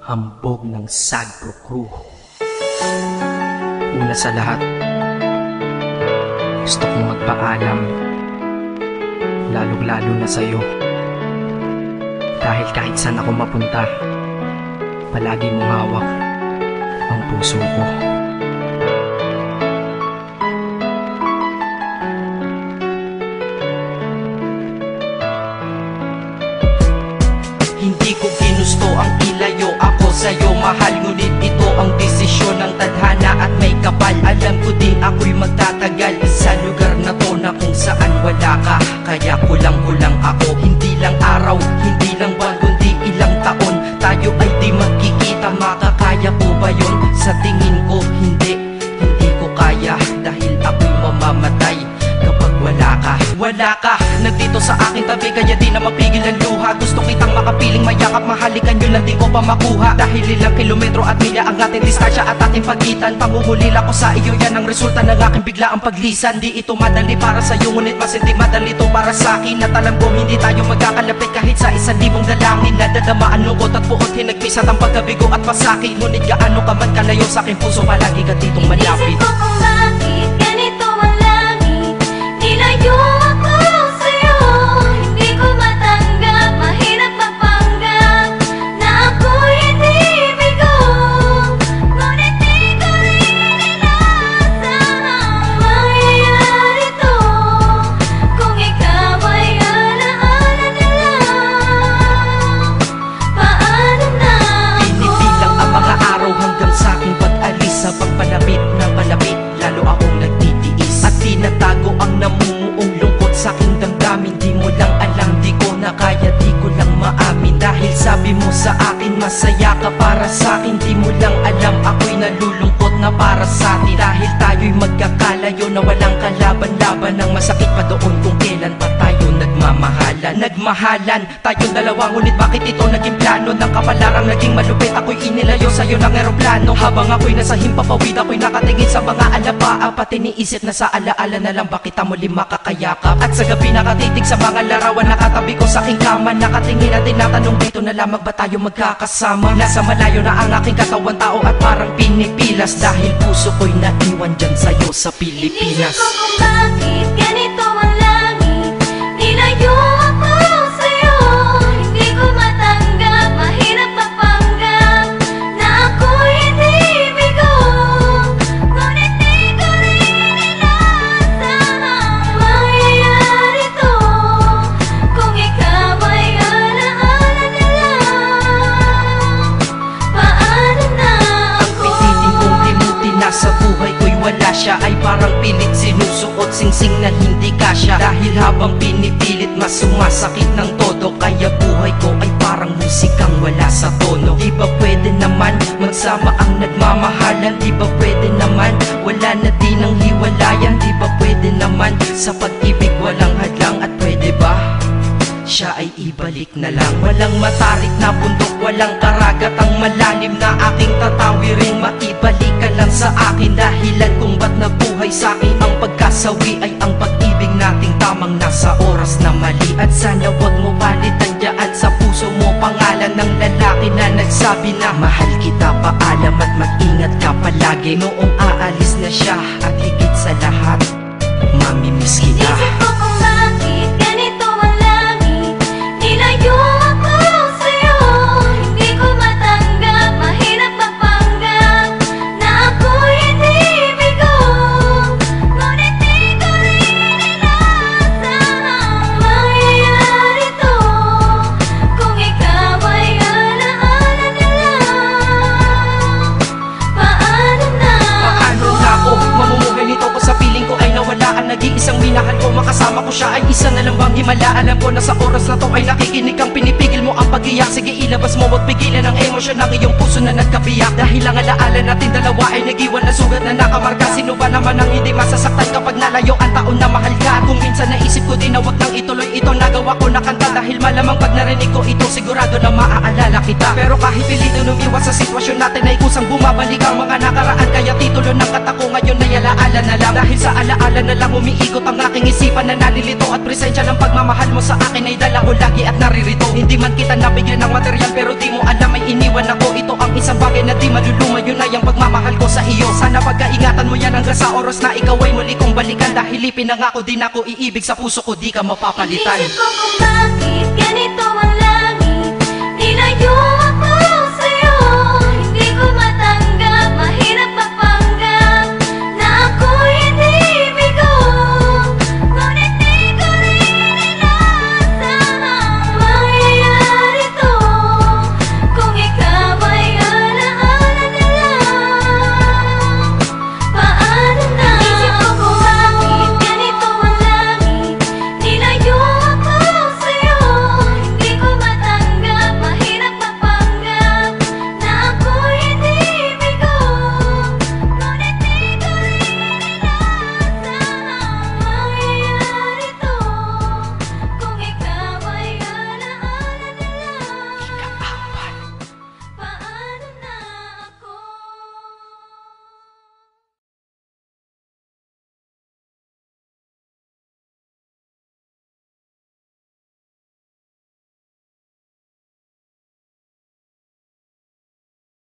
hambog ng Sagpro Crew. Una sa lahat, gusto kong magpaalam, lalong-lalo na sa'yo. Dahil kahit saan ako mapunta, palagi mong hawak ang puso ko. Hindi ko ginusto ang ilayo ako sa'yo, mahal. Ngunit ito ang desisyon ng tadhana at may kapal. Alam ko di ako'y magtatagal sa lugar na to na kung saan wala ka. Kaya kulang-kulang ako, hindi lang araw, hindi lang buwan, kundi ilang taon. Tayo ay di magkikita, makakaya po ba yun? Sa tingin ko hindi ko kaya. Dahil ako'y mamamatay kapag wala ka. Wala ka, nandito sa aking tabi, kaya di na mapigil ang luha. Gusto kitang makapiling, mayakap, mahalikan, yun lang di ko pa makuha. Dahil ilang kilometro at milya ang ating distansya at ating pagitan. Pangungulila ko sa iyo, yan ang resulta ng aking biglaang paglisan. Di ito madali para sa'yo, ngunit mas hindi madali ito para sa'kin. At alam ko hindi tayo magkakalapit kahit sa 1,000 dalangin. Nadadamaan lungkot at puot, hinagpisat ang pagkabigo at pasakit. Ngunit gaano ka man kalayo sa aking puso, palagi ka ditong malapit. Inisip ko kung bakit ganito ang langit, nilayo ako sa'yo. Hindi ko matanggap, mahirap mapanggap na ako'y hindi bigo. Ngunit di ko rin inaasahang mangyayari to. Kung ikaw ay alaala na lang, paano na ako? Pinipilang ang mga araw hanggang sa aking pag-alis. Sa pagpalapit na palapit, lalo akong nagtitiis. At tinatago ang namumuong lungkot sa aking damdamin. Di mo lang alam, di ko na kaya, di ko lang maamin. Dahil sabi mo sa akin, masaya ka para sa akin. Di mo lang alam, ako'y nalulungkot na para sa atin. Dahil tayo'y magkakalayo na walang kalaban-laban. Ang masakit pa doon kung kailan pa tayo nagmahalan tayong dalawa. Ngunit bakit ito naging plano ng kapalarang naging malupit? Ako'y inilayo sa'yo ng eroplano. Habang ako'y nasa himpapawid, ako'y nakatingin sa mga alapaa. Pati niisip na sa alaala na lang, bakit muli makakayakap? At sa gabi nakatitig sa mga larawan, nakatabi ko sa aking kama. Nakatingin at tinatanong, dito na lamang ba tayo magkakasama? Nasa malayo na ang aking katawan, tao at parang pinipilas. Dahil puso ko'y naiwan dyan sa'yo sa Pilipinas. Inisip ko kung bakit ganito ang langit, nilayo ako sa'yo. Hindi ko matanggap, mahirap mapanggap na ako'y hindi bigo. Ngunit di ko rin inaasahang mangyayari to. Kung ikaw ay alaala na lang, paano na Ang ako? piniling kong limutin na sa buhay ko'y wala siya, ay parang pilit sinusuot, singsing na hindi kasya. Dahil habang pinipilit, mas sumasakit ng todo. Kaya buhay ko ay parang musikang wala sa tono. Di ba pwede naman magsama ang nagmamahalan? Di ba pwede naman wala na din ang hiwalayan? Di ba pwede naman sa pag-ibig walang hadlang? At pwede ba siya ay ibalik na lang? Walang matarik na bundok, walang karagat ang malalim na aking tatawirin. Maibalik ka lang sa akin, dahilan kung ba't nabuhay sa akin ang pagkasawi ay ang pag-ibig nating tamang nasa oras na mali. At sana wag mo palitan dyan sa puso mo pangalan ng lalaki na nagsabi na mahal kita, paalam at mag-ingat ka palagi. Noong aalis na siya at higit sa lahat, mamimiss kita. Inisip ko kung bakit ganito ang langit, nilayo ako sa'yo. Hindi ko matanggap, mahirap mapanggap na ako'y hindi bigo. Ngunit di ko rin inaasahang mangyayari to. Kung ikaw ay alaala na lang, paano na Paano na ako mamumuhay nito ko sa piling ko ay nawala ang nag-iisang minahal ko? Makasama ko siya ay isa na lang bang himala? Alam ko na sa oras na to ay nakikinig kang pinipigil mo ang pag-iyak. Sige ilabas mo, wag pigilan ang emosyon ng iyong puso na nagkabiyak. Dahil ang alaala natin dalawa ay nag-iwan na sugat na nakamarka. Sino ba naman ang hindi masasaktan kapag nalayo ang taon na mahal ka? Kung minsan naisip ko din na wag nang ituloy ito, nagawa ko na kanta. Dahil malamang pag narinig ko ito, sigurado na maaalala kita. Pero kahit pilito lumiwas sa sitwasyon natin ay kusang bumabalik ang mga nakaraan. Kaya titulo ng kata ko ngayon ay alaala na lang. Dahil sa alaala na lang umiikot ang aking isipan na nalilito. At presensya ng pagmamahal mo sa akin ay dala ko lagi at naririto. Hindi man kita nabigyan ng material, pero di mo alam ay iniwan ako. Ito ang isang bagay na di maluluma, yun ay ang pagmamahal ko sa iyo. Sana pagkaingatan mo yan hanggang sa oras na ikaw ay muli kong balikan. Dahil ipinangako din ako iibig sa puso ko, di ka mapapalitan. Inisip ko kung bakit ganito ang langit, nilayo